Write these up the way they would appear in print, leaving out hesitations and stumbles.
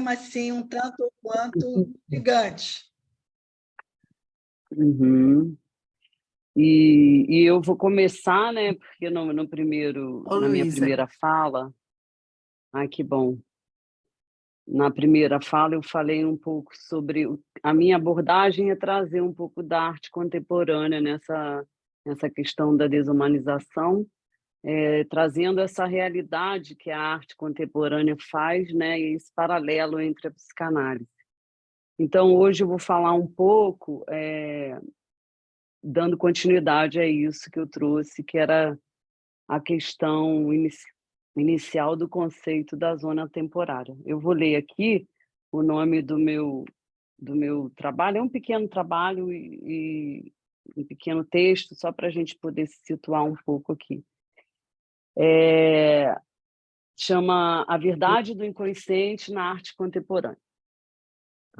mesmo assim um tanto ou quanto gigante. Uhum. E eu vou começar, né? Porque na minha Luísa. primeira fala, ai, que bom. Na primeira fala eu falei um pouco sobre a minha abordagem é trazer um pouco da arte contemporânea nessa questão da desumanização, trazendo essa realidade que a arte contemporânea faz, né? E esse paralelo entre a psicanálise. Então hoje eu vou falar um pouco, dando continuidade a isso que eu trouxe, que era a questão inicial do conceito da zona temporária. Eu vou ler aqui o nome do meu trabalho, é um pequeno trabalho e um pequeno texto, só para a gente poder se situar um pouco aqui. Chama A Verdade do Inconsciente na Arte Contemporânea.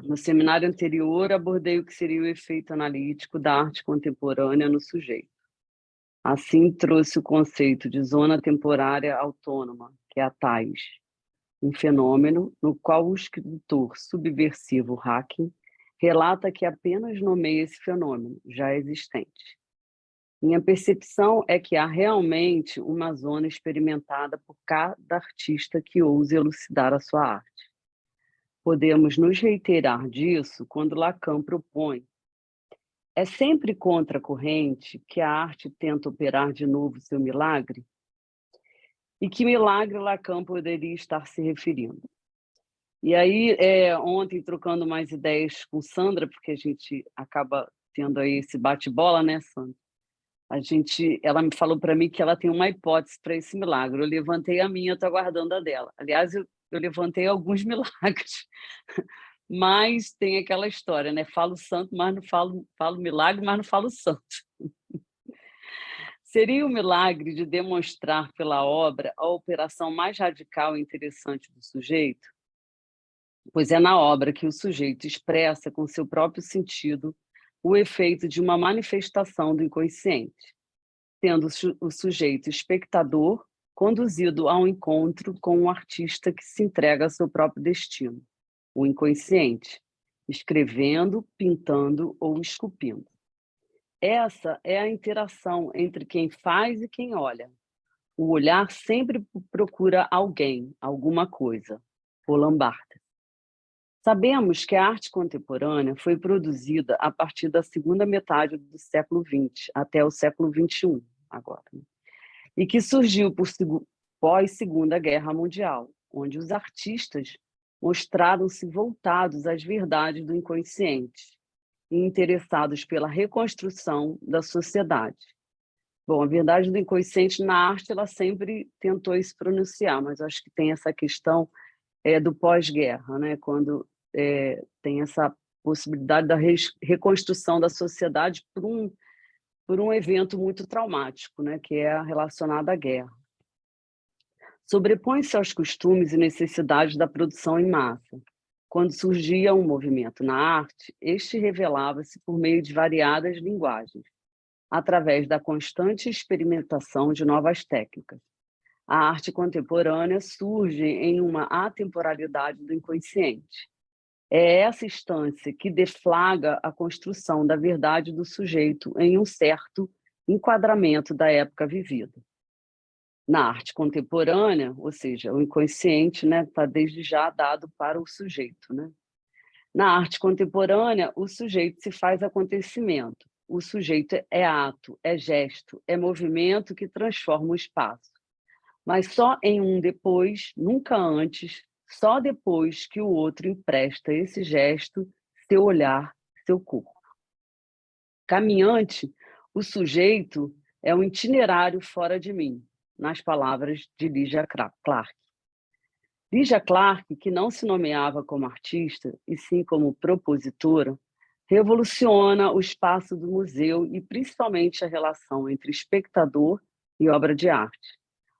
No seminário anterior, abordei o que seria o efeito analítico da arte contemporânea no sujeito. Assim, trouxe o conceito de zona temporária autônoma, que é a TAIS, um fenômeno no qual o escritor subversivo Hacking relata que apenas nomeia esse fenômeno, já existente. Minha percepção é que há realmente uma zona experimentada por cada artista que ouse elucidar a sua arte. Podemos nos reiterar disso quando Lacan propõe: é sempre contra a corrente que a arte tenta operar de novo seu milagre? E que milagre Lacan poderia estar se referindo? E aí, ontem, trocando mais ideias com Sandra, porque a gente acaba tendo aí esse bate-bola, né, Sandra? Ela me falou para mim que ela tem uma hipótese para esse milagre. Eu levantei a minha, estou aguardando a dela. Aliás, eu levantei alguns milagres, mas tem aquela história, né? Falo santo, mas não falo milagre, mas não falo santo. Seria o milagre de demonstrar pela obra a operação mais radical e interessante do sujeito? Pois é na obra que o sujeito expressa com seu próprio sentido o efeito de uma manifestação do inconsciente, tendo o sujeito espectador conduzido ao encontro com um artista que se entrega ao seu próprio destino, o inconsciente, escrevendo, pintando ou esculpindo. Essa é a interação entre quem faz e quem olha. O olhar sempre procura alguém, alguma coisa. Roland Barthes. Sabemos que a arte contemporânea foi produzida a partir da segunda metade do século XX até o século XXI, agora, né? E que surgiu pós-Segunda Guerra Mundial, onde os artistas mostraram-se voltados às verdades do inconsciente e interessados pela reconstrução da sociedade. Bom, a verdade do inconsciente na arte, ela sempre tentou se pronunciar, mas acho que tem essa questão do pós-guerra, né? Quando tem essa possibilidade da reconstrução da sociedade por um evento muito traumático, né? Que é relacionado à guerra. Sobrepõe-se aos costumes e necessidades da produção em massa. Quando surgia um movimento na arte, este revelava-se por meio de variadas linguagens, através da constante experimentação de novas técnicas. A arte contemporânea surge em uma atemporalidade do inconsciente. É essa instância que deflagra a construção da verdade do sujeito em um certo enquadramento da época vivida. Na arte contemporânea, ou seja, o inconsciente, né, está desde já dado para o sujeito, né? Na arte contemporânea, o sujeito se faz acontecimento. O sujeito é ato, é gesto, é movimento que transforma o espaço. Mas só em um depois, nunca antes, só depois que o outro empresta esse gesto, seu olhar, seu corpo. Caminhante, o sujeito é um itinerário fora de mim, nas palavras de Lygia Clark. Lygia Clark, que não se nomeava como artista, e sim como propositora, revoluciona o espaço do museu e principalmente a relação entre espectador e obra de arte,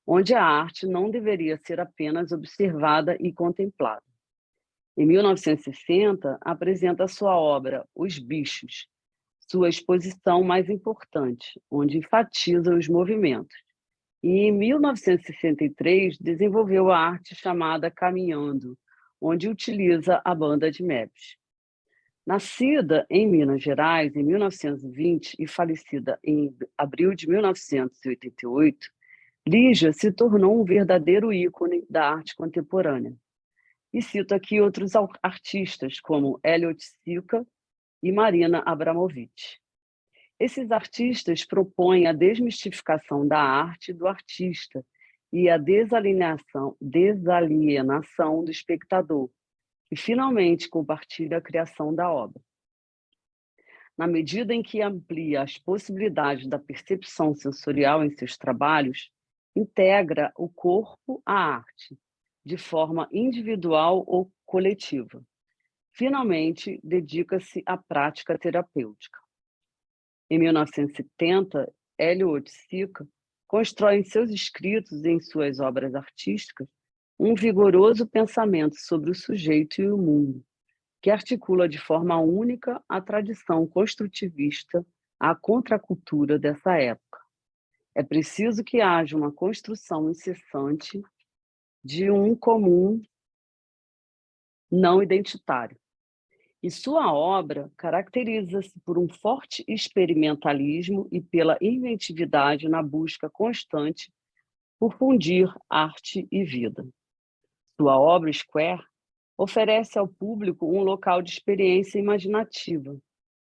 onde a arte não deveria ser apenas observada e contemplada. Em 1960, apresenta sua obra Os Bichos, sua exposição mais importante, onde enfatiza os movimentos. E, em 1963, desenvolveu a arte chamada Caminhando, onde utiliza a banda de Mebs. Nascida em Minas Gerais em 1920 e falecida em abril de 1988, Lígia se tornou um verdadeiro ícone da arte contemporânea. E cito aqui outros artistas, como Elliot Sica e Marina Abramovic. Esses artistas propõem a desmistificação da arte e do artista e a desalienação do espectador, que finalmente compartilha a criação da obra. Na medida em que amplia as possibilidades da percepção sensorial em seus trabalhos, integra o corpo à arte, de forma individual ou coletiva. Finalmente, dedica-se à prática terapêutica. Em 1970, Elliot Sica constrói em seus escritos e em suas obras artísticas um vigoroso pensamento sobre o sujeito e o mundo, que articula de forma única a tradição construtivista à contracultura dessa época. É preciso que haja uma construção incessante de um comum não identitário. E sua obra caracteriza-se por um forte experimentalismo e pela inventividade na busca constante por fundir arte e vida. Sua obra Square oferece ao público um local de experiência imaginativa.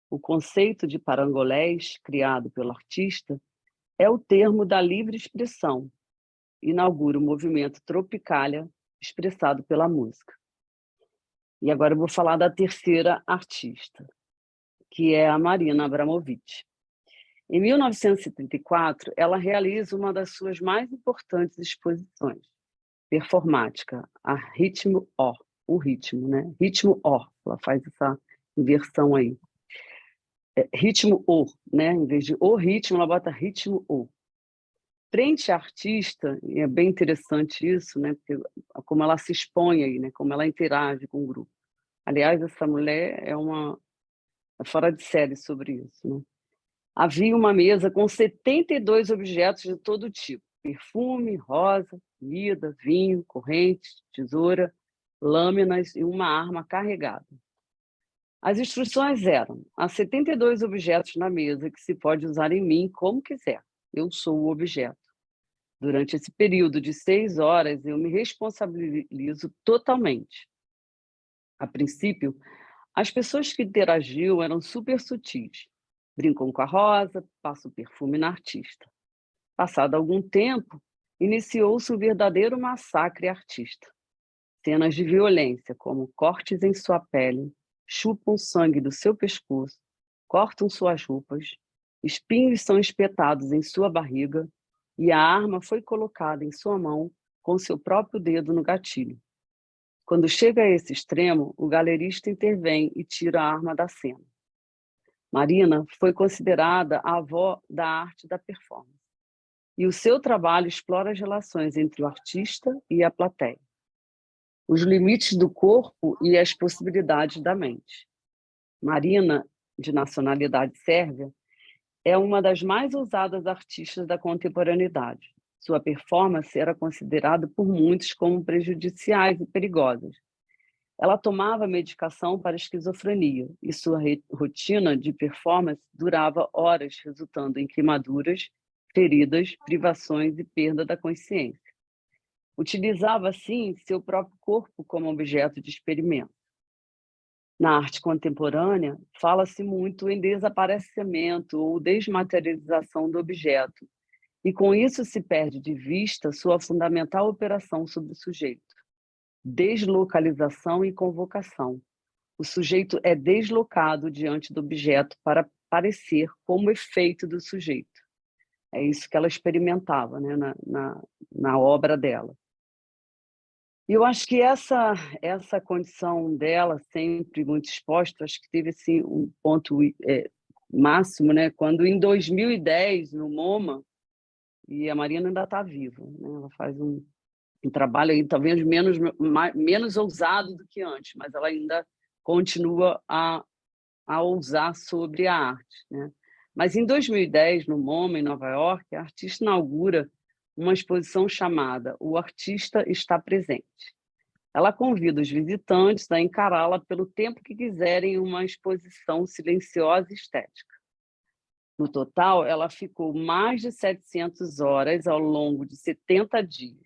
O conceito de parangolés, criado pelo artista, é o termo da livre expressão. Inaugura o movimento Tropicália, expressado pela música. E agora eu vou falar da terceira artista, que é a Marina Abramovic. Em 1974, ela realiza uma das suas mais importantes exposições performática, a Ritmo O, o ritmo, né? Ritmo O, ela faz essa inversão aí. Ritmo O, né? Em vez de o ritmo, ela bota ritmo O. Frente à artista, e é bem interessante isso, né? Porque, como ela se expõe aí, né? Como ela interage com o grupo. Aliás, essa mulher é fora de série sobre isso, né? Havia uma mesa com 72 objetos de todo tipo: perfume, rosa, comida, vinho, corrente, tesoura, lâminas e uma arma carregada. As instruções eram: há 72 objetos na mesa que se pode usar em mim como quiser. Eu sou o objeto. Durante esse período de 6 horas, eu me responsabilizo totalmente. A princípio, as pessoas que interagiam eram super sutis. Brincam com a rosa, passam perfume na artista. Passado algum tempo, iniciou-se um verdadeiro massacre artista. Cenas de violência, como cortes em sua pele, chupam sangue do seu pescoço, cortam suas roupas, espinhos são espetados em sua barriga e a arma foi colocada em sua mão com seu próprio dedo no gatilho. Quando chega a esse extremo, o galerista intervém e tira a arma da cena. Marina foi considerada a avó da arte da performance, e o seu trabalho explora as relações entre o artista e a plateia, os limites do corpo e as possibilidades da mente. Marina, de nacionalidade sérvia, é uma das mais ousadas artistas da contemporaneidade. Sua performance era considerada por muitos como prejudiciais e perigosas. Ela tomava medicação para esquizofrenia e sua rotina de performance durava horas, resultando em queimaduras, feridas, privações e perda da consciência. Utilizava, assim, seu próprio corpo como objeto de experimento. Na arte contemporânea, fala-se muito em desaparecimento ou desmaterialização do objeto, e com isso se perde de vista sua fundamental operação sobre o sujeito. Deslocalização e convocação. O sujeito é deslocado diante do objeto para parecer como efeito do sujeito. É isso que ela experimentava, né, na obra dela. E eu acho que essa condição dela, sempre muito exposta, acho que teve assim, um ponto máximo, né, quando em 2010, no MoMA, e a Marina ainda está viva, né, ela faz um trabalho aí, talvez menos ousado do que antes, mas ela ainda continua a ousar sobre a arte, né? Mas em 2010, no MoMA, em Nova York, a artista inaugura uma exposição chamada O Artista Está Presente. Ela convida os visitantes a encará-la pelo tempo que quiserem em uma exposição silenciosa e estética. No total, ela ficou mais de 700 horas ao longo de 70 dias.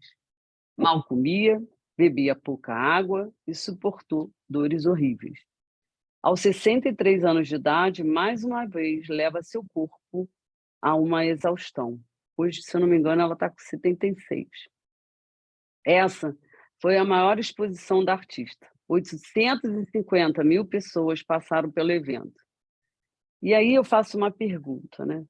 Mal comia, bebia pouca água e suportou dores horríveis. Aos 63 anos de idade, mais uma vez, leva seu corpo a uma exaustão. Hoje, se eu não me engano, ela está com 76. Essa foi a maior exposição da artista. 850 mil pessoas passaram pelo evento. E aí eu faço uma pergunta, né?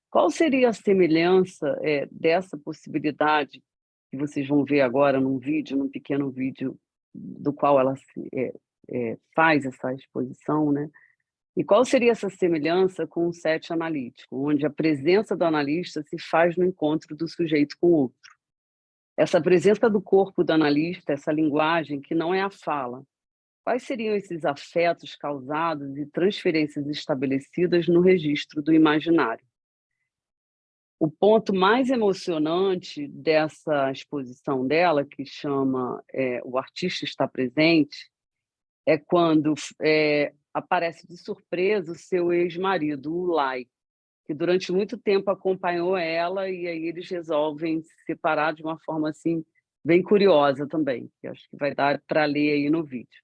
Qual seria a semelhança dessa possibilidade que vocês vão ver agora num pequeno vídeo do qual ela faz essa exposição, né? E qual seria essa semelhança com o set analítico, onde a presença do analista se faz no encontro do sujeito com o outro? Essa presença do corpo do analista, essa linguagem que não é a fala, quais seriam esses afetos causados e transferências estabelecidas no registro do imaginário? O ponto mais emocionante dessa exposição dela, que chama O Artista Está Presente, é quando aparece de surpresa o seu ex-marido, o Lai, que durante muito tempo acompanhou ela, e aí eles resolvem se separar de uma forma assim bem curiosa também, que acho que vai dar para ler aí no vídeo.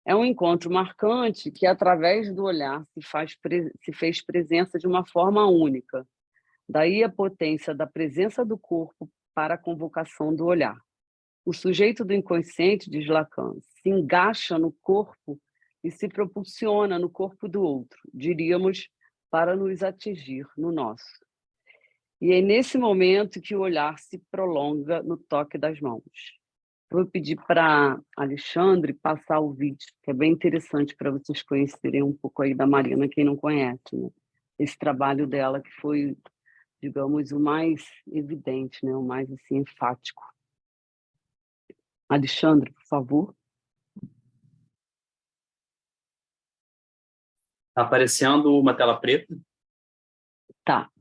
É um encontro marcante que, através do olhar, se fez presença de uma forma única. Daí a potência da presença do corpo para a convocação do olhar. O sujeito do inconsciente, diz Lacan, se engaxa no corpo e se propulsiona no corpo do outro, diríamos, para nos atingir no nosso. E é nesse momento que o olhar se prolonga no toque das mãos. Vou pedir para Alexandre passar o vídeo, que é bem interessante para vocês conhecerem um pouco aí da Marina, quem não conhece, né? Esse trabalho dela que foi, digamos, o mais evidente, né? O mais assim, enfático. Alexandre, por favor. Está aparecendo uma tela preta? Tá.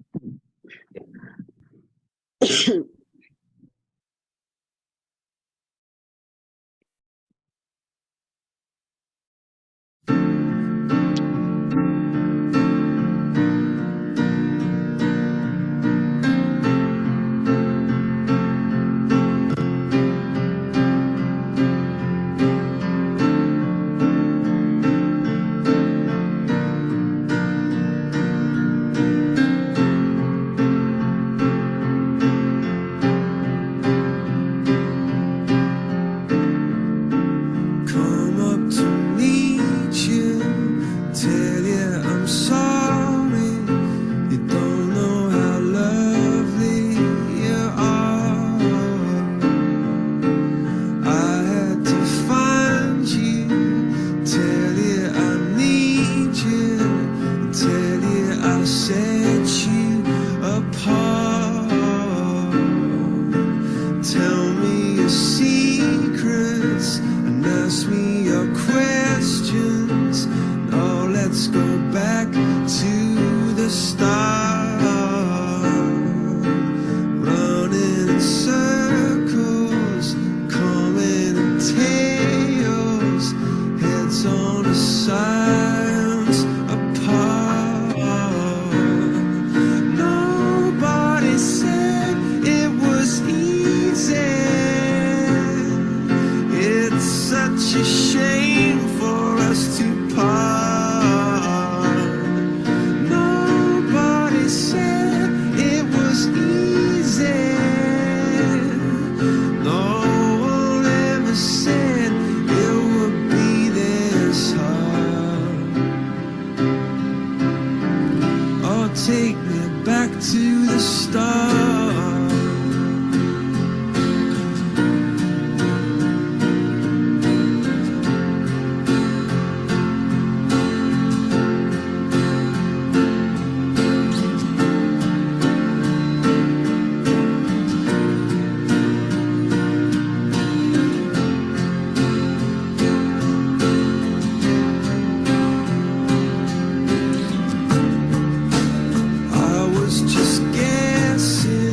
Just guessing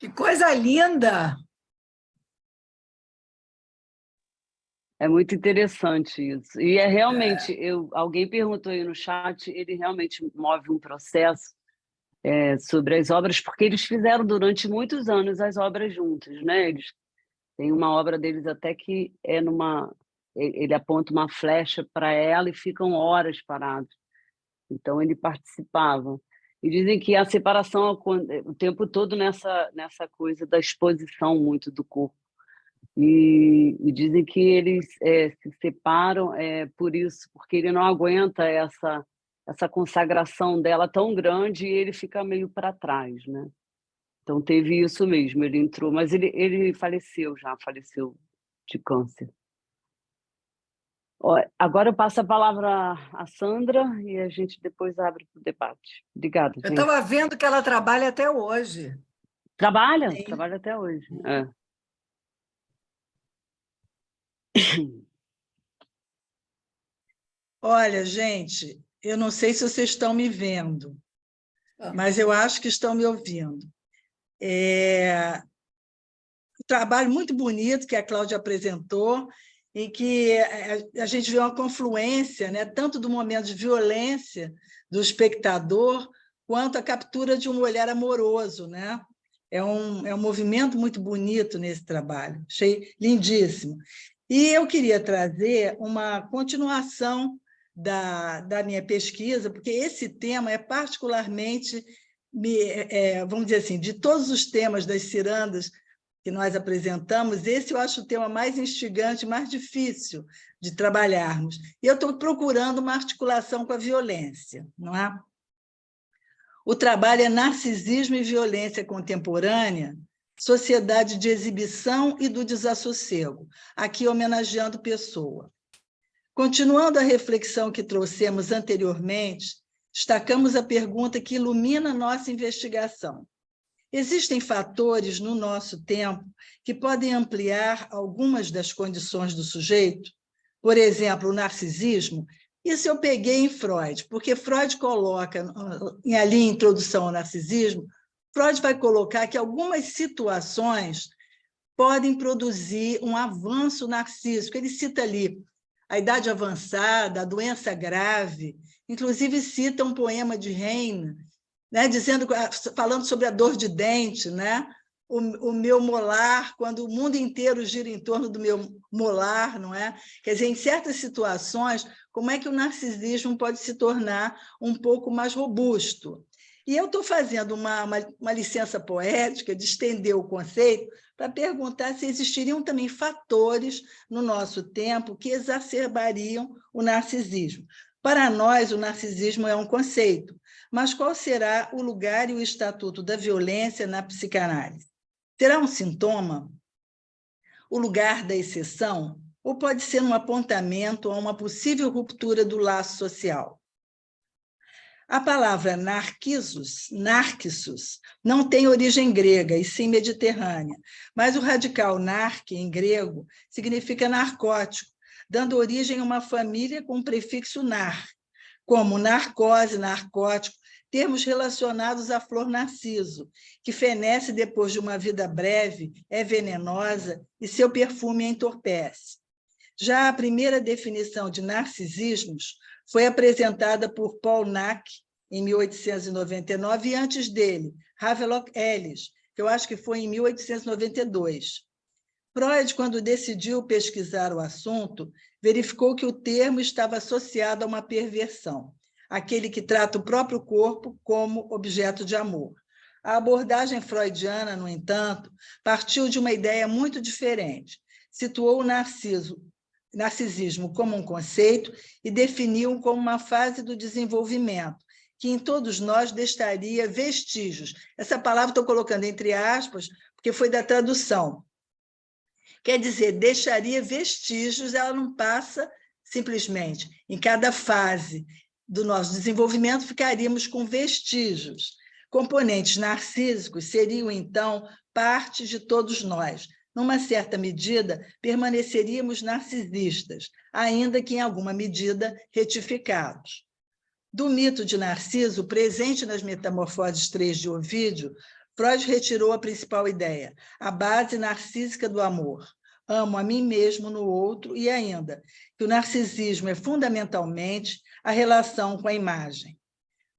Que coisa linda! É muito interessante isso. E é realmente, alguém perguntou aí no chat, ele realmente move um processo sobre as obras, porque eles fizeram durante muitos anos as obras juntos, né? Eles tem uma obra deles até que ele aponta uma flecha para ela e ficam horas parados. Então ele participava. E dizem que a separação o tempo todo nessa coisa da exposição muito do corpo. E dizem que eles se separam por isso, porque ele não aguenta essa consagração dela tão grande e ele fica meio para trás, né? Então teve isso mesmo, ele entrou, mas ele faleceu de câncer. Ó, agora eu passo a palavra à Sandra e a gente depois abre para o debate. Obrigada, Eu gente. estava vendo que ela trabalha até hoje. Trabalha? Sim. Trabalha até hoje. Olha, gente, eu não sei se vocês estão me vendo, mas eu acho que estão me ouvindo. Um trabalho muito bonito que a Cláudia apresentou, em que a gente vê uma confluência, né, tanto do momento de violência do espectador, quanto a captura de um olhar amoroso, né? É um movimento muito bonito nesse trabalho, achei lindíssimo. E eu queria trazer uma continuação da minha pesquisa, porque esse tema é particularmente, vamos dizer assim, de todos os temas das cirandas que nós apresentamos, esse eu acho o tema mais instigante, mais difícil de trabalharmos. E eu estou procurando uma articulação com a violência, não é? O trabalho é Narcisismo e Violência Contemporânea, Sociedade de Exibição e do Desassossego, aqui homenageando Pessoa. Continuando a reflexão que trouxemos anteriormente, destacamos a pergunta que ilumina nossa investigação. Existem fatores no nosso tempo que podem ampliar algumas das condições do sujeito? Por exemplo, o narcisismo. Isso eu peguei em Freud, porque Freud coloca, ali em Introdução ao Narcisismo, Freud vai colocar que algumas situações podem produzir um avanço narcísico. Ele cita ali a idade avançada, a doença grave, inclusive cita um poema de Heine, né, falando sobre a dor de dente, né? O meu molar, quando o mundo inteiro gira em torno do meu molar, não é? Quer dizer, em certas situações, como é que o narcisismo pode se tornar um pouco mais robusto? E eu estou fazendo uma licença poética de estender o conceito para perguntar se existiriam também fatores no nosso tempo que exacerbariam o narcisismo. Para nós, o narcisismo é um conceito, mas qual será o lugar e o estatuto da violência na psicanálise? Será um sintoma? O lugar da exceção? Ou pode ser um apontamento a uma possível ruptura do laço social? A palavra narcissus não tem origem grega, e sim mediterrânea, mas o radical narque, em grego, significa narcótico, dando origem a uma família com o prefixo nar, como narcose, narcótico, termos relacionados à flor narciso, que fenece depois de uma vida breve, é venenosa e seu perfume a entorpece. Já a primeira definição de narcisismos foi apresentada por Paul Nack, em 1899, e antes dele, Havelock Ellis, que eu acho que foi em 1892. Freud, quando decidiu pesquisar o assunto, verificou que o termo estava associado a uma perversão, aquele que trata o próprio corpo como objeto de amor. A abordagem freudiana, no entanto, partiu de uma ideia muito diferente. Situou o narcisismo como um conceito e definiu-o como uma fase do desenvolvimento, que em todos nós deixaria vestígios. Essa palavra estou colocando entre aspas, porque foi da tradução. Quer dizer, deixaria vestígios, ela não passa simplesmente. Em cada fase do nosso desenvolvimento, ficaríamos com vestígios. Componentes narcísicos seriam, então, parte de todos nós. Numa certa medida, permaneceríamos narcisistas, ainda que em alguma medida retificados. Do mito de Narciso, presente nas Metamorfoses 3 de Ovídio, Freud retirou a principal ideia, a base narcísica do amor. Amo a mim mesmo no outro e ainda que o narcisismo é fundamentalmente a relação com a imagem.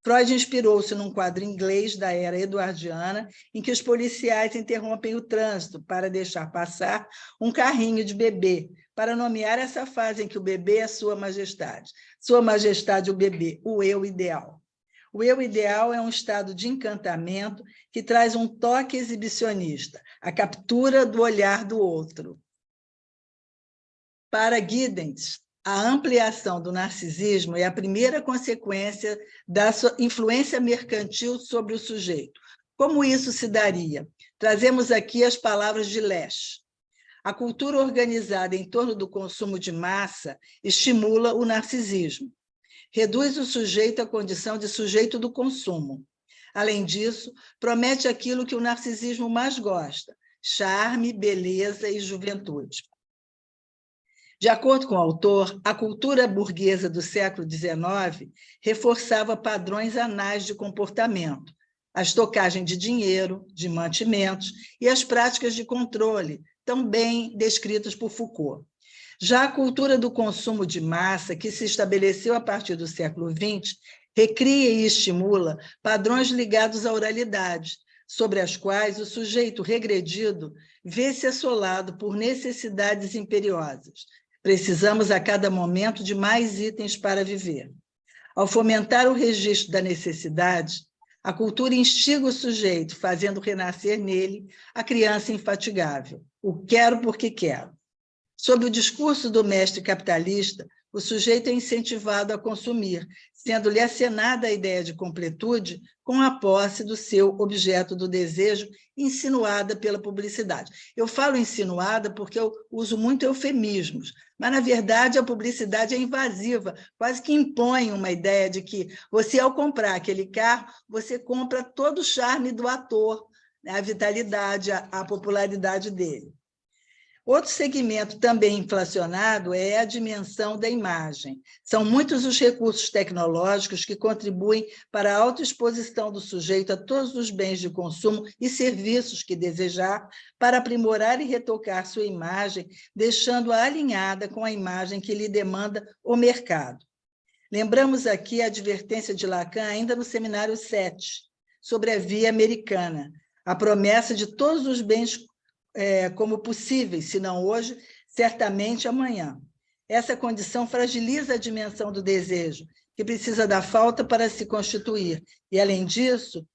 Freud inspirou-se num quadro inglês da era eduardiana, em que os policiais interrompem o trânsito para deixar passar um carrinho de bebê, para nomear essa fase em que o bebê é Sua Majestade. Sua Majestade, o bebê, o eu ideal. O eu ideal é um estado de encantamento que traz um toque exibicionista, a captura do olhar do outro. Para Giddens, a ampliação do narcisismo é a primeira consequência da sua influência mercantil sobre o sujeito. Como isso se daria? Trazemos aqui as palavras de Lesch. A cultura organizada em torno do consumo de massa estimula o narcisismo. Reduz o sujeito à condição de sujeito do consumo. Além disso, promete aquilo que o narcisismo mais gosta: charme, beleza e juventude. De acordo com o autor, a cultura burguesa do século XIX reforçava padrões anais de comportamento, a estocagem de dinheiro, de mantimentos e as práticas de controle, tão bem descritas por Foucault. Já a cultura do consumo de massa, que se estabeleceu a partir do século XX, recria e estimula padrões ligados à oralidade, sobre as quais o sujeito regredido vê-se assolado por necessidades imperiosas. Precisamos a cada momento de mais itens para viver. Ao fomentar o registro da necessidade, a cultura instiga o sujeito, fazendo renascer nele a criança infatigável. O quero porque quero. Sob o discurso do mestre capitalista, o sujeito é incentivado a consumir, sendo-lhe acenada a ideia de completude com a posse do seu objeto do desejo, insinuada pela publicidade. Eu falo insinuada porque eu uso muito eufemismos, mas, na verdade, a publicidade é invasiva, quase que impõe uma ideia de que você, ao comprar aquele carro, você compra todo o charme do ator, né, a vitalidade, a popularidade dele. Outro segmento também inflacionado é a dimensão da imagem. São muitos os recursos tecnológicos que contribuem para a autoexposição do sujeito a todos os bens de consumo e serviços que desejar, para aprimorar e retocar sua imagem, deixando-a alinhada com a imagem que lhe demanda o mercado. Lembramos aqui a advertência de Lacan, ainda no seminário 7, sobre a via americana, a promessa de todos os bens como possíveis, se não hoje, certamente amanhã. Essa condição fragiliza a dimensão do desejo, que precisa da falta para se constituir, e, além disso,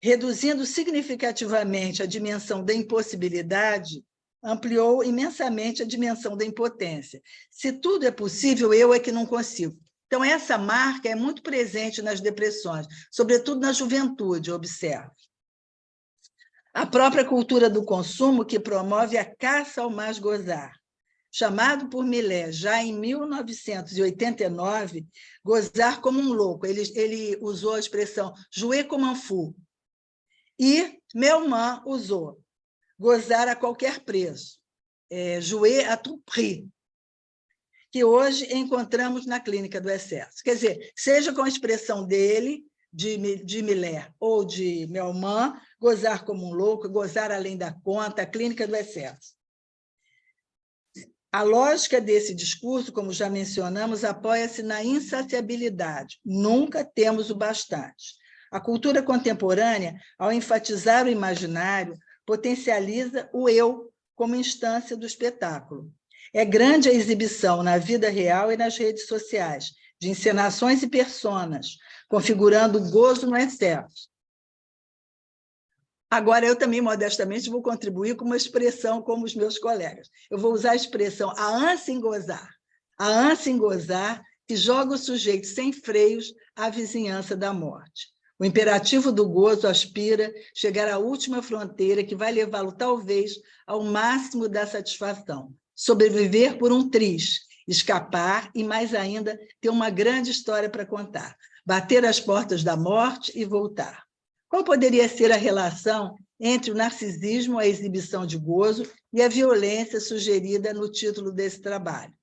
reduzindo significativamente a dimensão da impossibilidade, ampliou imensamente a dimensão da impotência. Se tudo é possível, eu é que não consigo. Então, essa marca é muito presente nas depressões, sobretudo na juventude, observe. A própria cultura do consumo que promove a caça ao mais gozar. Chamado por Millet, já em 1989, gozar como um louco. Ele usou a expressão jouer comme un fou. E Melman usou gozar a qualquer preço, jouer à tout prix, que hoje encontramos na clínica do excesso. Quer dizer, seja com a expressão dele, de Millet ou de Melman, gozar como um louco, gozar além da conta, a clínica do excesso. A lógica desse discurso, como já mencionamos, apoia-se na insaciabilidade. Nunca temos o bastante. A cultura contemporânea, ao enfatizar o imaginário, potencializa o eu como instância do espetáculo. É grande a exibição na vida real e nas redes sociais, de encenações e personas, configurando o gozo no excesso. Agora, eu também, modestamente, vou contribuir com uma expressão como os meus colegas. Eu vou usar a expressão a ânsia em gozar. A ânsia em gozar que joga o sujeito sem freios à vizinhança da morte. O imperativo do gozo aspira chegar à última fronteira que vai levá-lo, talvez, ao máximo da satisfação. Sobreviver por um triz, escapar e, mais ainda, ter uma grande história para contar. Bater às portas da morte e voltar. Qual poderia ser a relação entre o narcisismo, a exibição de gozo e a violência sugerida no título desse trabalho?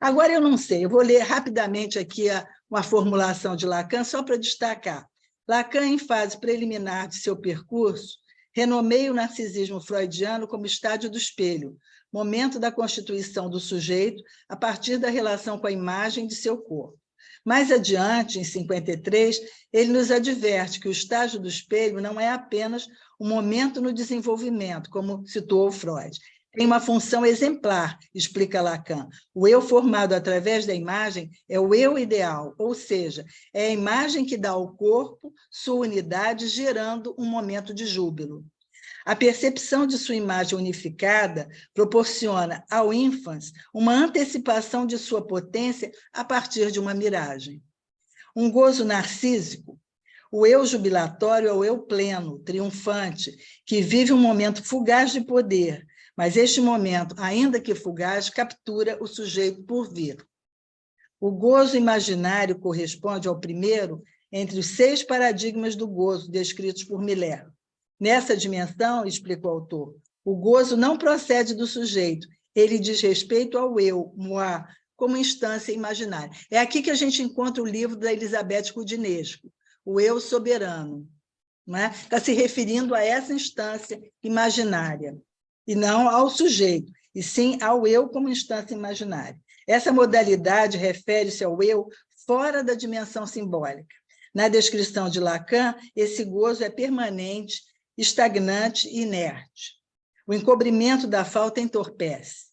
Agora, eu não sei, eu vou ler rapidamente aqui uma formulação de Lacan, só para destacar. Lacan, em fase preliminar de seu percurso, renomeia o narcisismo freudiano como estádio do espelho, momento da constituição do sujeito a partir da relação com a imagem de seu corpo. Mais adiante, em 53, ele nos adverte que o estágio do espelho não é apenas um momento no desenvolvimento, como situou Freud. Tem uma função exemplar, explica Lacan. O eu formado através da imagem é o eu ideal, ou seja, é a imagem que dá ao corpo sua unidade, gerando um momento de júbilo. A percepção de sua imagem unificada proporciona ao ínfans uma antecipação de sua potência a partir de uma miragem. Um gozo narcísico, o eu jubilatório é o eu pleno, triunfante, que vive um momento fugaz de poder, mas este momento, ainda que fugaz, captura o sujeito por vir. O gozo imaginário corresponde ao primeiro entre os 6 paradigmas do gozo descritos por Miller. Nessa dimensão, explica o autor, o gozo não procede do sujeito, ele diz respeito ao eu, moi, como instância imaginária. É aqui que a gente encontra o livro da Elizabeth Roudinesco, O Eu Soberano. Está se referindo a essa instância imaginária, e não ao sujeito, e sim ao eu como instância imaginária. Essa modalidade refere-se ao eu fora da dimensão simbólica. Na descrição de Lacan, esse gozo é permanente, estagnante e inerte. O encobrimento da falta entorpece,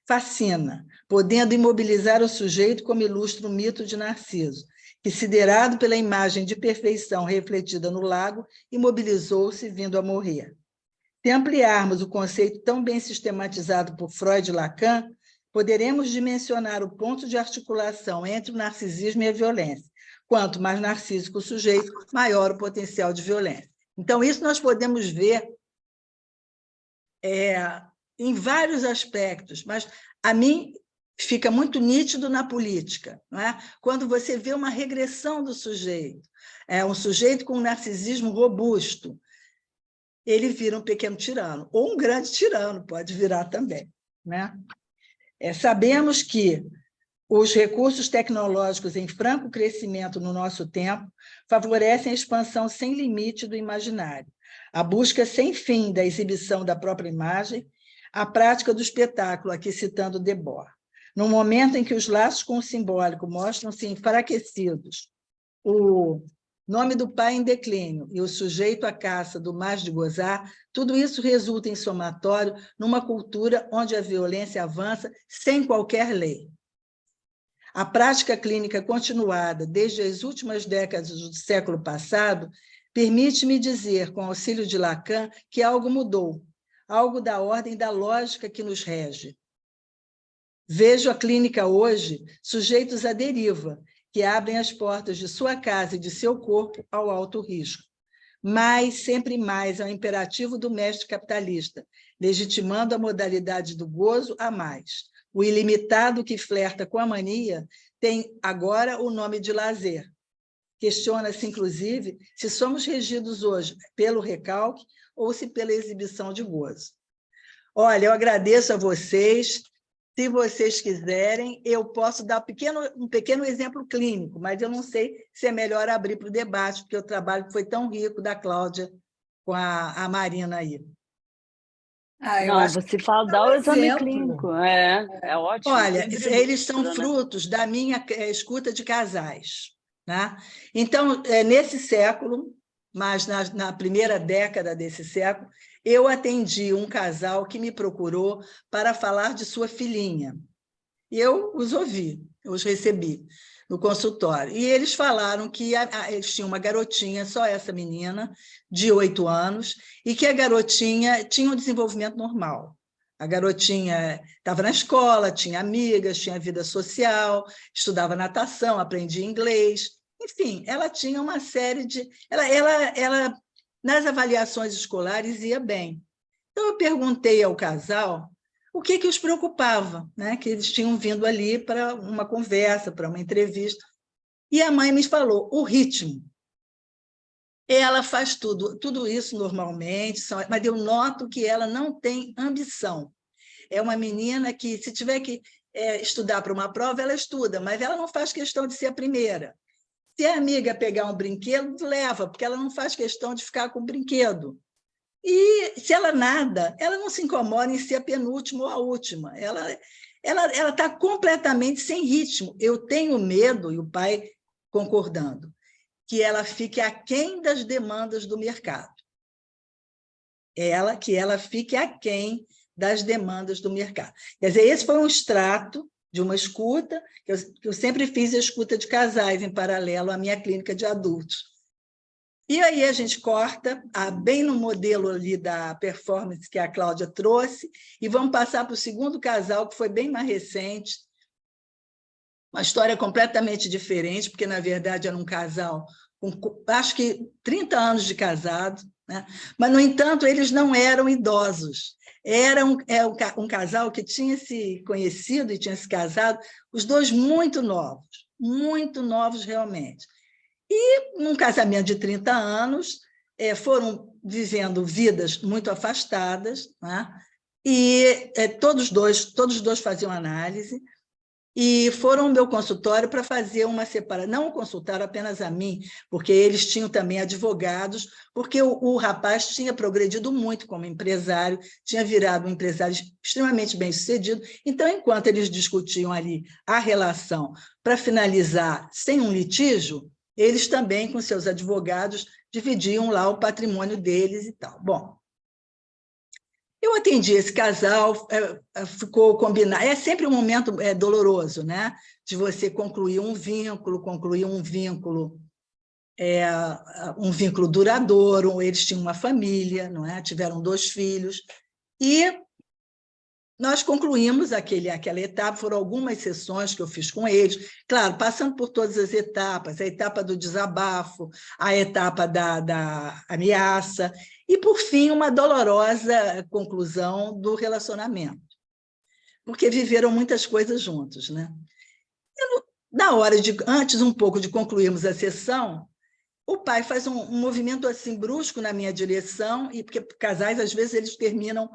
fascina, podendo imobilizar o sujeito, como ilustra o mito de Narciso, que, siderado pela imagem de perfeição refletida no lago, imobilizou-se vindo a morrer. Se ampliarmos o conceito tão bem sistematizado por Freud e Lacan, poderemos dimensionar o ponto de articulação entre o narcisismo e a violência. Quanto mais narcísico o sujeito, maior o potencial de violência. Então, isso nós podemos ver em vários aspectos, mas a mim fica muito nítido na política, não é? Quando você vê uma regressão do sujeito, um sujeito com um narcisismo robusto, ele vira um pequeno tirano, ou um grande tirano, pode virar também. Né? Sabemos que os recursos tecnológicos em franco crescimento no nosso tempo favorecem a expansão sem limite do imaginário, a busca sem fim da exibição da própria imagem, a prática do espetáculo, aqui citando Debord. No momento em que os laços com o simbólico mostram-se enfraquecidos, o nome do pai em declínio e o sujeito à caça do mais de gozar, tudo isso resulta em somatório numa cultura onde a violência avança sem qualquer lei. A prática clínica continuada desde as últimas décadas do século passado permite-me dizer, com auxílio de Lacan, que algo mudou, algo da ordem da lógica que nos rege. Vejo a clínica hoje sujeitos à deriva, que abrem as portas de sua casa e de seu corpo ao alto risco. Mais, sempre mais, é o imperativo do mestre capitalista, legitimando a modalidade do gozo a mais. O ilimitado que flerta com a mania tem agora o nome de lazer. Questiona-se, inclusive, se somos regidos hoje pelo recalque ou se pela exibição de gozo. Olha, eu agradeço a vocês. Se vocês quiserem, eu posso dar um pequeno exemplo clínico, mas eu não sei se é melhor abrir para o debate, porque o trabalho foi tão rico da Cláudia com a Marina aí. Não, você fala, dá o exame clínico. É ótimo. Olha, eles são frutos da minha escuta de casais. Né? Então, nesse século, mas na primeira década desse século, eu atendi um casal que me procurou para falar de sua filhinha. E eu os ouvi, eu os recebi no consultório. E eles falaram que eles tinham uma garotinha, só essa menina, de 8 anos, e que a garotinha tinha um desenvolvimento normal. A garotinha estava na escola, tinha amigas, tinha vida social, estudava natação, aprendia inglês. Enfim, ela tinha uma série de... Ela nas avaliações escolares, ia bem. Então, eu perguntei ao casal o que os preocupava, né? Que eles tinham vindo ali para uma conversa, para uma entrevista. E a mãe me falou, o ritmo. Ela faz tudo isso normalmente, mas eu noto que ela não tem ambição. É uma menina que, se tiver que estudar para uma prova, ela estuda, mas ela não faz questão de ser a primeira. Se a amiga pegar um brinquedo, leva, porque ela não faz questão de ficar com o brinquedo. E se ela nada, ela não se incomoda em ser a penúltima ou a última. Ela está completamente sem ritmo. Eu tenho medo, e o pai concordando, que ela fique aquém das demandas do mercado. Que ela fique aquém das demandas do mercado. Quer dizer, esse foi um extrato de uma escuta, que eu sempre fiz a escuta de casais em paralelo à minha clínica de adultos. E aí a gente corta bem no modelo ali da performance que a Cláudia trouxe e vamos passar para o segundo casal, que foi bem mais recente, uma história completamente diferente, porque, na verdade, era um casal com, acho que, 30 anos de casado, né? Mas, no entanto, eles não eram idosos. Era um casal que tinha se conhecido e tinha se casado, os dois muito novos realmente. E, num casamento de 30 anos, foram vivendo vidas muito afastadas, né? E todos dois faziam análise, e foram ao meu consultório para fazer uma separação. Não consultaram apenas a mim, porque eles tinham também advogados, porque o rapaz tinha progredido muito como empresário, tinha virado um empresário extremamente bem-sucedido. Então, enquanto eles discutiam ali a relação para finalizar sem um litígio, eles também, com seus advogados, dividiam lá o patrimônio deles e tal. Bom, eu atendi esse casal, ficou combinado. É sempre um momento doloroso, né? De você concluir um vínculo duradouro. Eles tinham uma família, não é? Tiveram 2 filhos. E nós concluímos aquela etapa, foram algumas sessões que eu fiz com eles, claro, passando por todas as etapas, a etapa do desabafo, a etapa da ameaça, e, por fim, uma dolorosa conclusão do relacionamento, porque viveram muitas coisas juntos, né? Antes um pouco de concluirmos a sessão, o pai faz um movimento assim brusco na minha direção, e porque casais, às vezes, eles terminam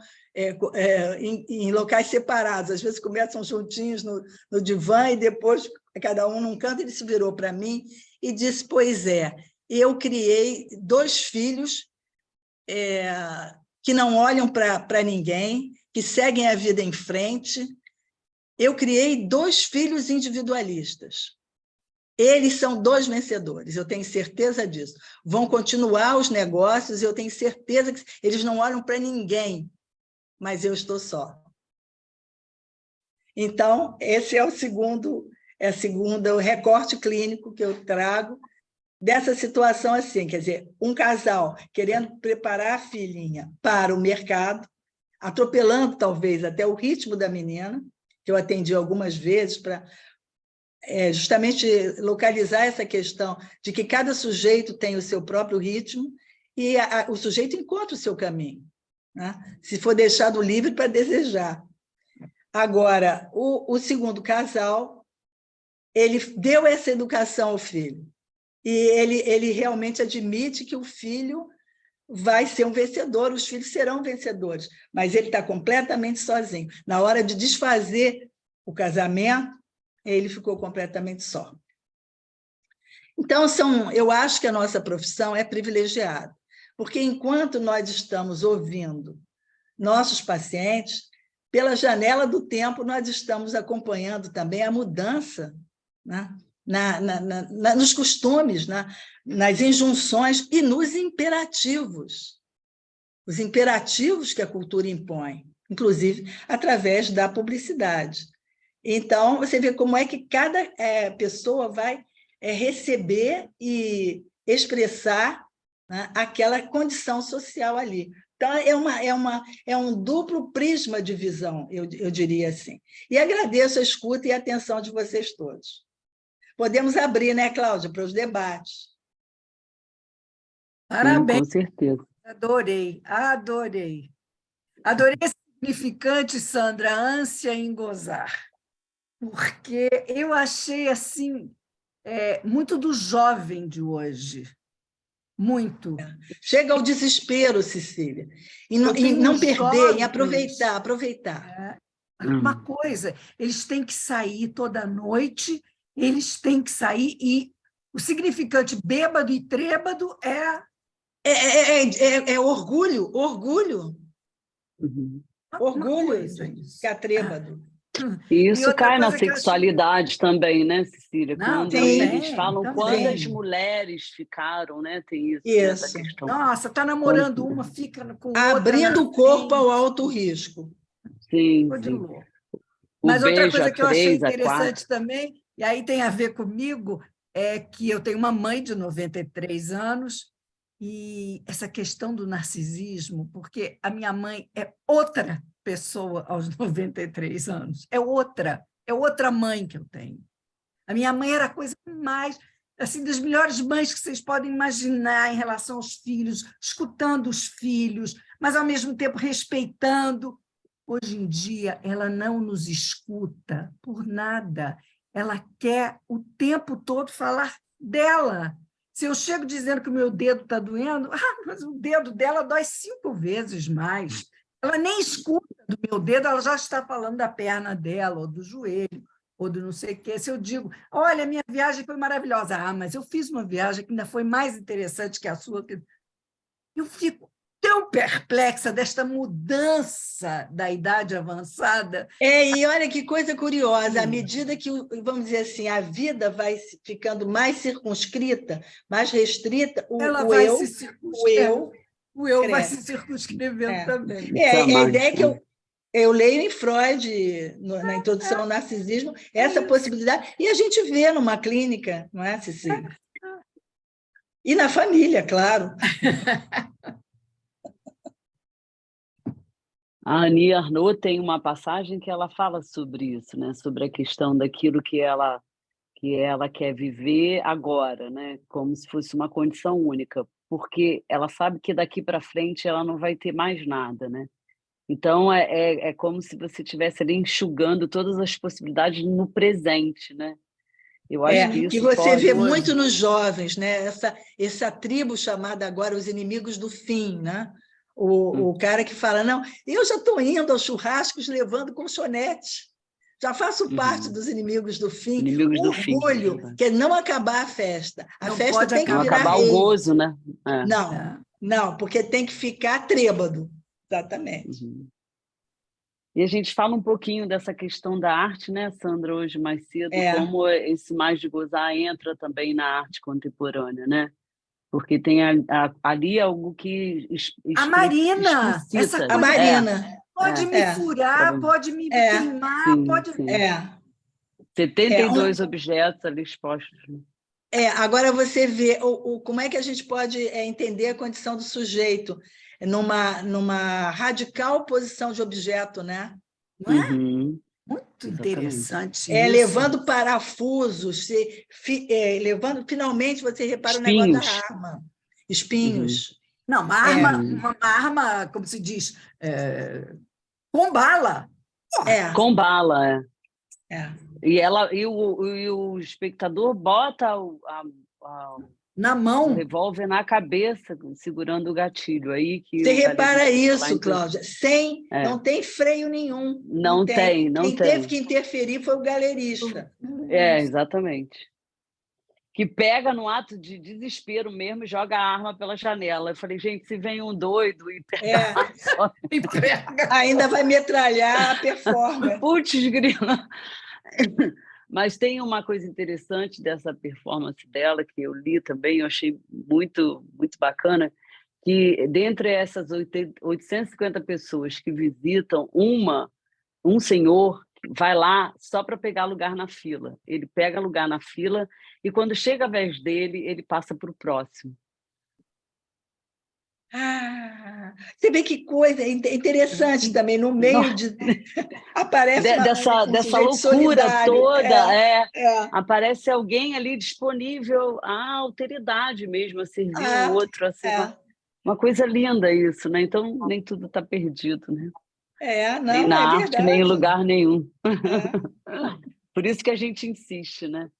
em locais separados, às vezes começam juntinhos no divã e depois cada um num canto. Ele se virou para mim e disse: pois é, eu criei 2 filhos que não olham para ninguém, que seguem a vida em frente. Eu criei 2 filhos individualistas. Eles são 2 vencedores, eu tenho certeza disso. Vão continuar os negócios, eu tenho certeza que eles não olham para ninguém, mas eu estou só. Então, esse é o segundo recorte clínico que eu trago dessa situação assim, quer dizer, um casal querendo preparar a filhinha para o mercado, atropelando talvez até o ritmo da menina, que eu atendi algumas vezes para justamente localizar essa questão de que cada sujeito tem o seu próprio ritmo e o sujeito encontra o seu caminho, né? Se for deixado livre para desejar. Agora, o segundo casal, ele deu essa educação ao filho, e ele realmente admite que o filho vai ser um vencedor, os filhos serão vencedores, mas ele está completamente sozinho. Na hora de desfazer o casamento, ele ficou completamente só. Então, eu acho que a nossa profissão é privilegiada, porque enquanto nós estamos ouvindo nossos pacientes, pela janela do tempo, nós estamos acompanhando também a mudança, né? Nos costumes, nas injunções e nos imperativos. Os imperativos que a cultura impõe, inclusive através da publicidade. Então, você vê como é que cada pessoa vai receber e expressar, né, aquela condição social ali. Então, é um duplo prisma de visão, eu diria assim. E agradeço a escuta e a atenção de vocês todos. Podemos abrir, né, Cláudia, para os debates. Parabéns. Sim, com certeza. Adorei. Adorei esse significante, Sandra, ânsia em gozar, porque eu achei assim muito do jovem de hoje. Muito. Chega ao desespero, Cecília. E não perder, em aproveitar. Uma coisa, eles têm que sair toda noite, eles têm que sair e O significante bêbado e trêbado É orgulho, orgulho, Uhum. uma orgulho coisa de isso. ficar trêbado. E E isso outra cai na coisa que eu achei... sexualidade também, né, Cecília? Não, Quando eles também, falam quando as também. mulheres ficaram, né? Tem isso, né, da Isso. questão. Nossa, está namorando uma, fica com outra na Abrindo o corpo ao frente. alto risco. Sim, Ficou de sim. louco. O Mas outra beijo a coisa que eu achei 3, a 4. interessante também, e aí tem a ver comigo, é que eu tenho uma mãe de 93 anos e essa questão do narcisismo, porque a minha mãe é outra pessoa aos 93 anos, é outra mãe que eu tenho. A minha mãe era a coisa mais, assim, das melhores mães que vocês podem imaginar em relação aos filhos, escutando os filhos, mas ao mesmo tempo respeitando. Hoje em dia, ela não nos escuta por nada. Ela quer o tempo todo falar dela. Se eu chego dizendo que o meu dedo está doendo, mas o dedo dela dói 5 vezes mais. Ela nem escuta do meu dedo, ela já está falando da perna dela, ou do joelho, ou do não sei o quê. Se eu digo, olha, minha viagem foi maravilhosa. Mas eu fiz uma viagem que ainda foi mais interessante que a sua. Eu fico tão perplexa desta mudança da idade avançada. E olha que coisa curiosa, à medida que, vamos dizer assim, a vida vai ficando mais circunscrita, mais restrita, Ela o vai eu, se o eu o eu vai se cresce. circunscrevendo É, também. a ideia que eu leio em Freud, na introdução ao narcisismo, essa possibilidade, e a gente vê numa clínica, não é, Cecília? E na família, claro. A Annie Ernaux tem uma passagem que ela fala sobre isso, né? Sobre a questão daquilo que ela quer viver agora, né? Como se fosse uma condição única, porque ela sabe que daqui para frente ela não vai ter mais nada, né? Então é como se você estivesse ali enxugando todas as possibilidades no presente, né? Eu acho que Que isso você vê pode. muito nos jovens, né? Essa tribo chamada agora os inimigos do fim, né? O cara que fala, não, eu já estou indo aos churrascos levando colchonete, já faço parte dos inimigos do fim. Inimigos O do fim. orgulho, que é não acabar a festa. A Não festa pode tem que Não virar acabar o rei. gozo, né? Não, porque tem que ficar trêbado. Exatamente. Uhum. E a gente fala um pouquinho dessa questão da arte, né, Sandra, hoje mais cedo, como esse mais de gozar entra também na arte contemporânea, né? Porque tem ali algo que A Marina, essa explicita. A coisa Marina. pode me furar, pode me queimar, sim, pode... sim. 72 objetos ali expostos. Agora você vê como é que a gente pode entender a condição do sujeito numa radical posição de objeto, né? Não é? Uhum. Muito Exatamente. interessante isso. Levando parafusos, levando, finalmente você repara o negócio da arma, espinhos. Não, uma arma, como se diz, com bala. Com bala, E o espectador bota na mão. o revólver na cabeça, segurando o gatilho. Aí que Você o repara galerista isso, Cláudia, não tem freio nenhum. Não tem. Quem teve que interferir foi o galerista. Exatamente. Que pega no ato de desespero mesmo e joga a arma pela janela. Eu falei, gente, se vem um doido e pega ainda vai metralhar a performance. Putz, grila. Mas tem uma coisa interessante dessa performance dela, que eu li também, eu achei muito, muito bacana, que dentre essas 850 pessoas que visitam, um senhor vai lá só para pegar lugar na fila. Ele pega lugar na fila e quando chega a vez dele, ele passa para o próximo. Você vê que coisa interessante também, no meio de... Aparece dessa loucura solidário. toda, aparece alguém ali disponível à alteridade mesmo, a servir o outro. Assim, uma coisa linda isso, né? Então, nem tudo está perdido, né? Nem na arte, verdade. nem em lugar nenhum. Por isso que a gente insiste, né?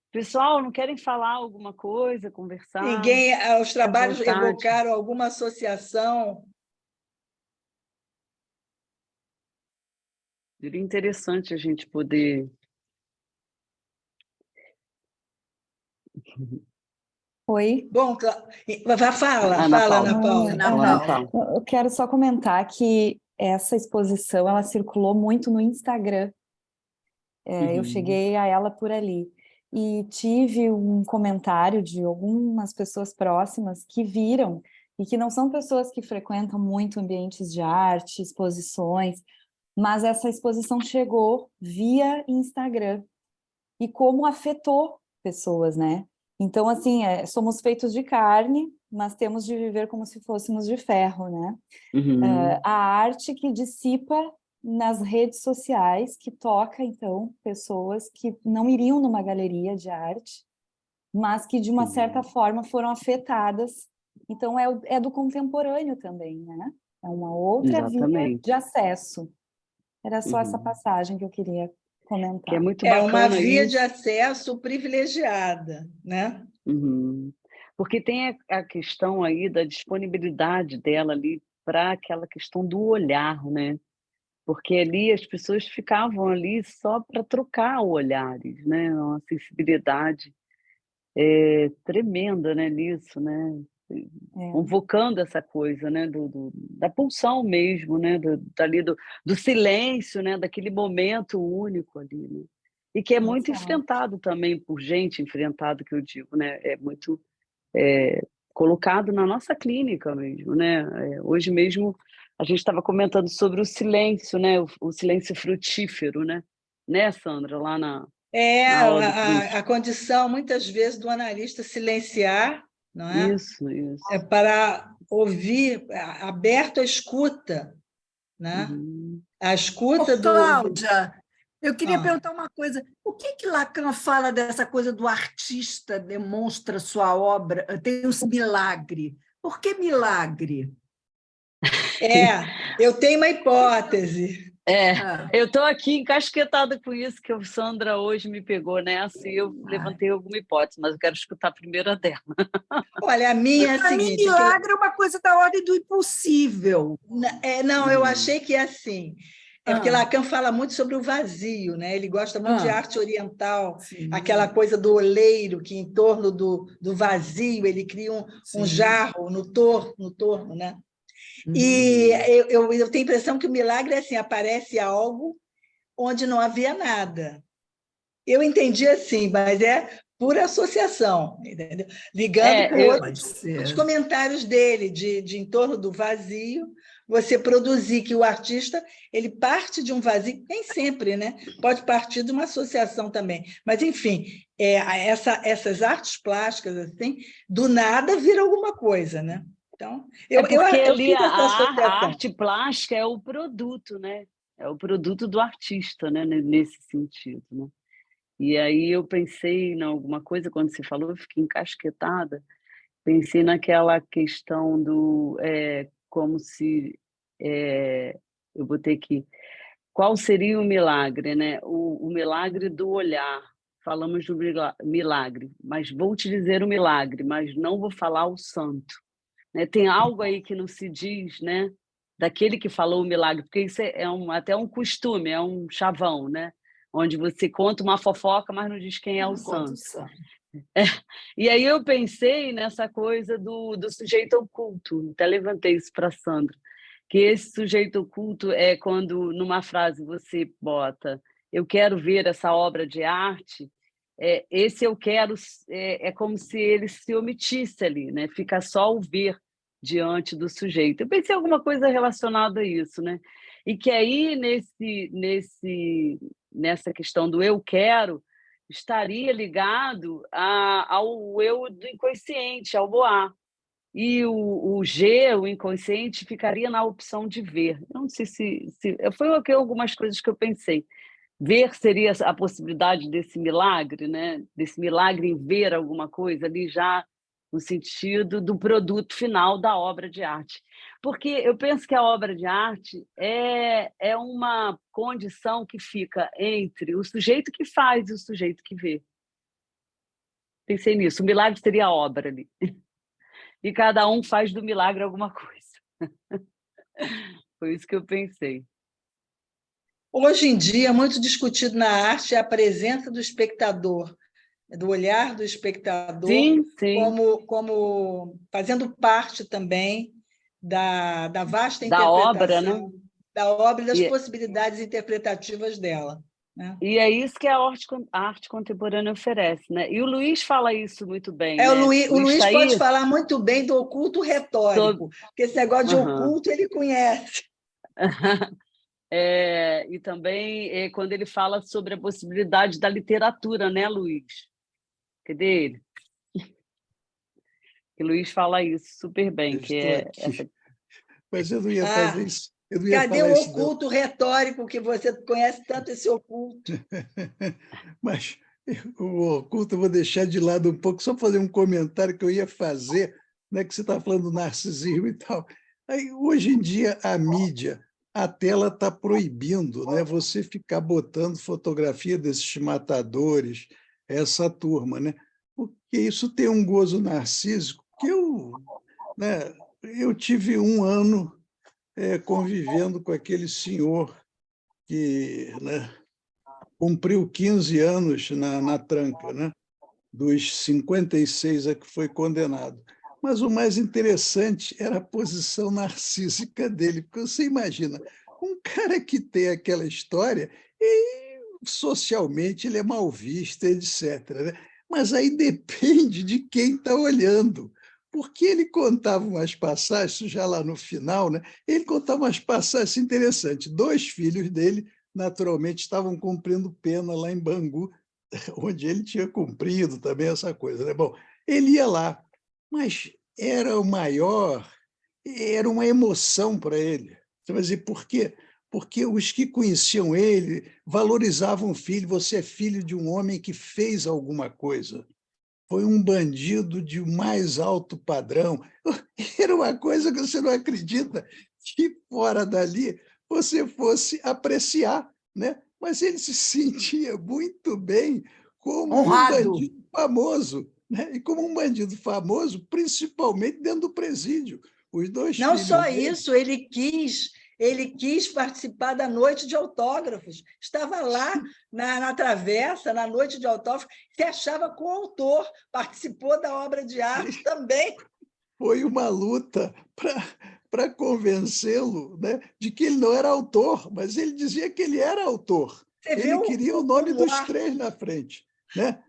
Pessoal, não querem falar alguma coisa, conversar? Ninguém, os trabalhos evocaram alguma associação? Seria interessante a gente poder Oi. Bom, fala, Ana fala, Paula. Ana Paula. Ana Ana Paula. Paula. Eu quero só comentar que essa exposição ela circulou muito no Instagram. Eu cheguei a ela por ali. E tive um comentário de algumas pessoas próximas que viram, e que não são pessoas que frequentam muito ambientes de arte, exposições, mas essa exposição chegou via Instagram. E como afetou pessoas, né? Então, assim, somos feitos de carne, mas temos de viver como se fôssemos de ferro, né? A arte que dissipa nas redes sociais, que toca, então, pessoas que não iriam numa galeria de arte, mas que, de uma certa forma, foram afetadas. Então, é do contemporâneo também, né? É uma outra via Exatamente. de acesso. Era só essa passagem que eu queria Que é comentar. muito É uma bacana via isso. de acesso privilegiada, né? Porque tem a questão aí da disponibilidade dela ali para aquela questão do olhar, né? Porque ali as pessoas ficavam ali só para trocar olhares, né? Uma sensibilidade tremenda, né, nisso, né? Convocando essa coisa, né, da pulsão mesmo, né, do silêncio, né, daquele momento único ali, né? E que é muito Exato. enfrentado também por gente, enfrentado que eu digo, né? É muito colocado na nossa clínica mesmo, né? Hoje mesmo a gente estava comentando sobre o silêncio, né? O silêncio frutífero, né, Sandra, lá na aula do Proust. A condição, muitas vezes, do analista silenciar, não é? Isso. É para ouvir, aberto à escuta, né? A escuta Ô, Cláudia, eu queria Ah. perguntar uma coisa. O que Lacan fala dessa coisa do artista demonstra sua obra, tem esse milagre? Por que milagre? Eu tenho uma hipótese. Eu estou aqui encasquetada com isso, que a Sandra hoje me pegou nessa e eu levantei alguma hipótese, mas eu quero escutar primeiro a dela. Olha, a minha é a Para mim, seguinte... milagre é uma coisa da ordem do impossível. Não, eu achei que é assim. É porque Lacan fala muito sobre o vazio, né? Ele gosta muito de arte oriental, Sim. aquela coisa do oleiro, que em torno do vazio ele cria um jarro no torno, né? E eu tenho a impressão que o milagre é assim, aparece algo onde não havia nada. Eu entendi assim, mas é por associação, entendeu? Ligando com os comentários dele de em torno do vazio, você produzir que o artista ele parte de um vazio, nem sempre, né? Pode partir de uma associação também. Mas, enfim, essas artes plásticas, assim, do nada vira alguma coisa, né? Então, eu ali fiz essa associação. a arte plástica é o produto, né? É o produto do artista, né? Nesse sentido, né? E aí eu pensei em alguma coisa, quando você falou, eu fiquei encasquetada, pensei naquela questão do como se eu botei aqui, qual seria o milagre, né? O milagre do olhar. Falamos do milagre, mas vou te dizer o milagre, mas não vou falar o santo. Né? Tem algo aí que não se diz, né? Daquele que falou o milagre, porque isso até um costume, é um chavão, né? Onde você conta uma fofoca, mas não diz quem é o santo. E aí eu pensei nessa coisa do sujeito oculto, até levantei isso para a Sandra, que esse sujeito oculto é quando, numa frase, você bota eu quero ver essa obra de arte, esse eu quero é como se ele se omitisse ali, né? Fica só o ver diante do sujeito. Eu pensei em alguma coisa relacionada a isso, né? E que aí, nessa questão do eu quero, estaria ligado ao eu do inconsciente, ao Boá. E o G, o inconsciente, ficaria na opção de ver. Não sei se foi algumas coisas que eu pensei. Ver seria a possibilidade desse milagre, né? Desse milagre em ver alguma coisa ali já no sentido do produto final da obra de arte. Porque eu penso que a obra de arte é uma condição que fica entre o sujeito que faz e o sujeito que vê. Pensei nisso, o milagre seria a obra ali. E cada um faz do milagre alguma coisa. Foi isso que eu pensei. Hoje em dia, muito discutido na arte é a presença do espectador do olhar do espectador, Sim, sim. como fazendo parte também da vasta Da obra, né? interpretação da obra e das E, possibilidades interpretativas dela, né? e é isso que a arte contemporânea oferece, né? E o Luiz fala isso muito bem, O né? Luiz, O Luiz está pode aí falar muito bem do oculto sobre... retórico, porque esse negócio de Uhum. oculto ele conhece. E também quando ele fala sobre a possibilidade da literatura, né, Luiz? Cadê ele? Que o Luiz fala isso super bem, Eu que estou é aqui, essa... mas eu não ia fazer isso. Eu não ia Cadê falar o isso, não. oculto retórico que você conhece tanto esse oculto? Mas o oculto eu vou deixar de lado um pouco, só fazer um comentário que eu ia fazer, né, que você está falando do narcisismo e tal. Aí, hoje em dia, a mídia, a tela está proibindo, né, você ficar botando fotografia desses matadores, essa turma, né, porque isso tem um gozo narcísico que eu tive um ano convivendo com aquele senhor que, né, cumpriu 15 anos na tranca, né? Dos 56 a que foi condenado. Mas o mais interessante era a posição narcísica dele, porque você imagina, um cara que tem aquela história, e socialmente ele é mal visto, etc. Né? Mas aí depende de quem está olhando, porque ele contava umas passagens, isso já lá no final, né? Ele contava umas passagens interessantes. 2 filhos dele naturalmente estavam cumprindo pena lá em Bangu, onde ele tinha cumprido também essa coisa, né? Bom, ele ia lá, mas era uma emoção para ele. Você vai dizer, por quê? Porque os que conheciam ele valorizavam o filho, você é filho de um homem que fez alguma coisa. Foi um bandido de mais alto padrão. Era uma coisa que você não acredita que fora dali você fosse apreciar, né? Mas ele se sentia muito bem como um Honrado. bandido famoso, né? E como um bandido famoso, principalmente dentro do presídio. Os 2 Não filhos só dele... isso, ele quis participar da noite de autógrafos. Estava lá na travessa, na noite de autógrafos, se achava coautor, participou da obra de arte também. Foi uma luta para convencê-lo, né, de que ele não era autor, mas ele dizia que ele era autor. Você vê Ele queria o nome dos ar. 3 na frente, né?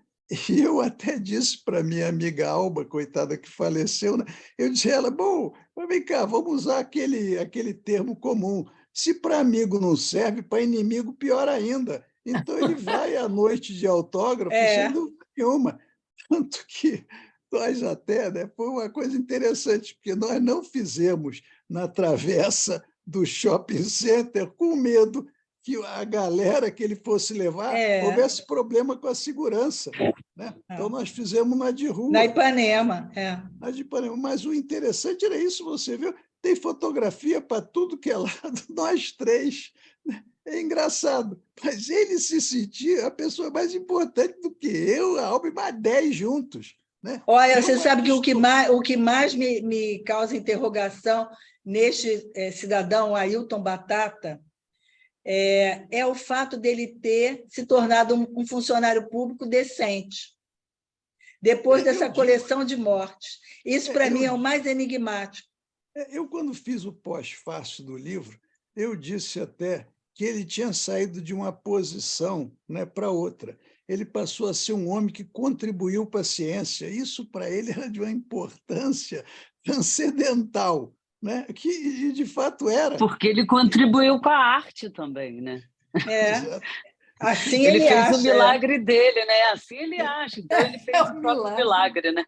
E eu até disse para minha amiga Alba, coitada, que faleceu, né? Eu disse a ela, bom, mas vem cá, vamos usar aquele termo comum. Se para amigo não serve, para inimigo pior ainda. Então ele vai à noite de autógrafo sem dúvida nenhuma. Tanto que nós até, né, foi uma coisa interessante, porque nós não fizemos na travessa do shopping center com medo que a galera que ele fosse levar houvesse problema com a segurança, né? Então, nós fizemos na de rua. Na Ipanema, Na de Ipanema. Mas o interessante era isso, você viu? Tem fotografia para tudo que é lado, nós 3. Né? É engraçado, mas ele se sentia a pessoa mais importante do que eu, a Alba, e mais 10 juntos. Né? Olha, você sabe que o que mais me causa interrogação neste cidadão Ailton Batata é o fato dele ter se tornado um funcionário público decente, depois dessa coleção de mortes. Isso, para mim, é o mais enigmático. Eu, quando fiz o pós-fácil do livro, eu disse até que ele tinha saído de uma posição, né, para outra. Ele passou a ser um homem que contribuiu para a ciência. Isso, para ele, era de uma importância transcendental, né? Que, de fato, era. Porque ele contribuiu com a arte também, né? Assim ele fez acha, o milagre dele, né? Assim ele acha. Então, ele fez o próprio milagre, né?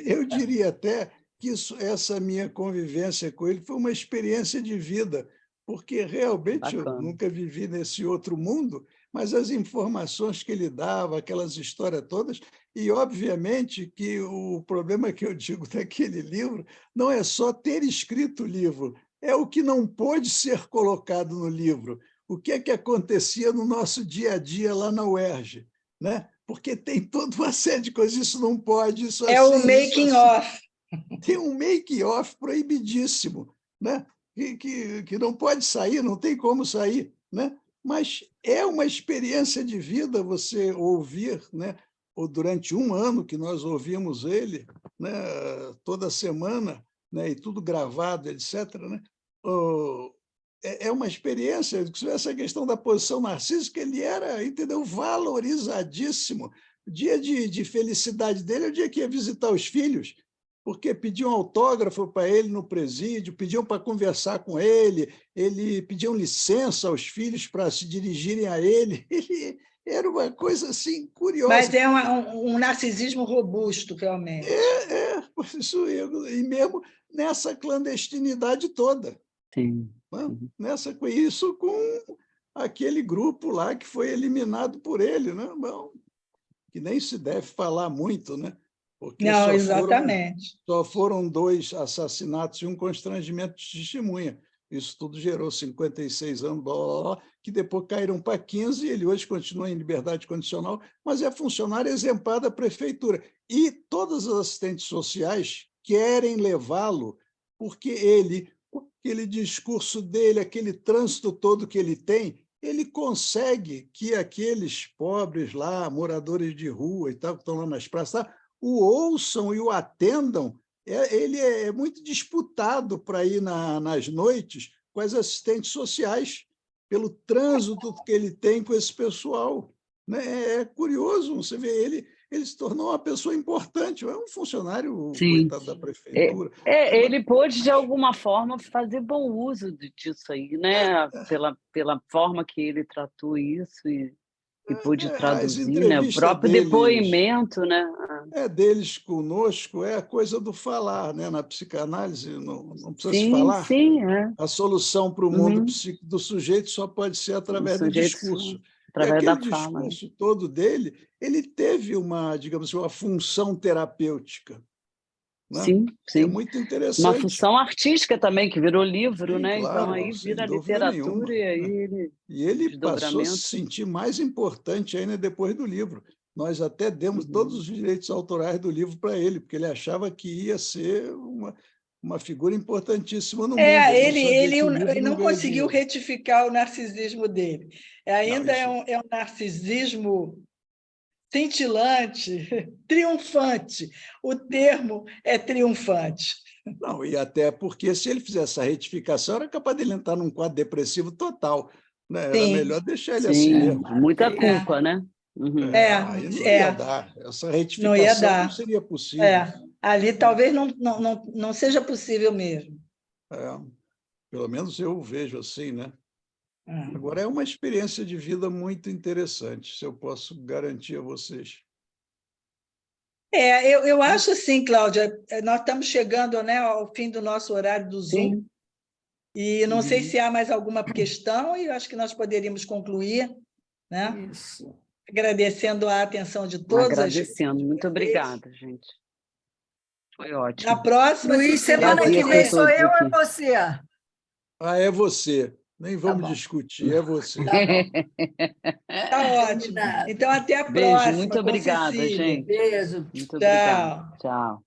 Eu diria até que essa minha convivência com ele foi uma experiência de vida, porque realmente eu nunca vivi nesse outro mundo, mas as informações que ele dava, aquelas histórias todas, e obviamente que o problema que eu digo daquele livro não é só ter escrito o livro, é o que não pôde ser colocado no livro. O que é que acontecia no nosso dia a dia lá na UERJ, né? Porque tem toda uma série de coisas, isso não pode, isso assim... É o making of. Tem um make-off proibidíssimo, né? Que não pode sair, não tem como sair, né? Mas é uma experiência de vida você ouvir, né, ou durante um ano que nós ouvimos ele, né, toda semana, né, e tudo gravado, etc., né, é uma experiência. Essa questão da posição narcísica, ele era, entendeu, valorizadíssimo. O dia de felicidade dele é o dia que ia visitar os filhos, porque pediam autógrafo para ele no presídio, pediam para conversar com ele pediam licença aos filhos para se dirigirem a ele. Ele era uma coisa assim curiosa. Mas é um narcisismo robusto, realmente. E mesmo nessa clandestinidade toda. Sim. Né? Isso com aquele grupo lá que foi eliminado por ele, né? Bom, que nem se deve falar muito, né? Porque Não, exatamente. Só foram 2 assassinatos e um constrangimento de testemunha. Isso tudo gerou 56 anos, blá, blá, blá, que depois caíram para 15, e ele hoje continua em liberdade condicional, mas é funcionário exemplar da prefeitura. E todas as assistentes sociais querem levá-lo, porque ele, aquele discurso dele, aquele trânsito todo que ele tem, ele consegue que aqueles pobres lá, moradores de rua e tal, que estão lá nas praças, o ouçam e o atendam. Ele é muito disputado para ir nas noites com as assistentes sociais, pelo trânsito que ele tem com esse pessoal. Né? É curioso, você vê, ele se tornou uma pessoa importante, é um funcionário, coitado da prefeitura. Ele pôde, de alguma forma, fazer bom uso disso aí, né? Pela forma que ele tratou isso e pôde traduzir, né? O próprio depoimento, né? Deles conosco é a coisa do falar, né? Na psicanálise não precisa se Sim, falar. sim, A solução para o mundo psíquico do sujeito só pode ser através do discurso. Através e aquele da fala. discurso todo dele, ele teve digamos, uma função terapêutica. Né? Sim, sim. É muito interessante. Uma função artística também, que virou livro, sim, né? Claro, então aí vira literatura e aí ele passou a se sentir mais importante ainda depois do livro. Nós até demos todos os direitos autorais do livro para ele, porque ele achava que ia ser uma figura importantíssima no mundo. Ele não conseguiu retificar o narcisismo dele. Ainda é um narcisismo cintilante, triunfante. O termo é triunfante. Não, e até porque, se ele fizesse essa retificação, era capaz de ele entrar num quadro depressivo total. Né? Era melhor deixar ele assim mesmo. Muita culpa, né? Aí não ia dar. Essa retificação não seria possível. Ali talvez não seja possível mesmo. Pelo menos eu vejo assim, né? Agora, é uma experiência de vida muito interessante, se eu posso garantir a vocês. Eu acho assim, Cláudia, nós estamos chegando, né, ao fim do nosso horário do Zoom. Sim. E não sei se há mais alguma questão, e eu acho que nós poderíamos concluir, né? Isso. Agradecendo a atenção de todos. Agradecendo, muito obrigada, gente. Foi ótimo. Na próxima, Luiz, semana que vem sou eu ou você? É você. Nem vamos discutir, é você. Tá ótimo. Então, até a Beijo, próxima. muito obrigada, gente. Beijo. Muito obrigada. Tchau.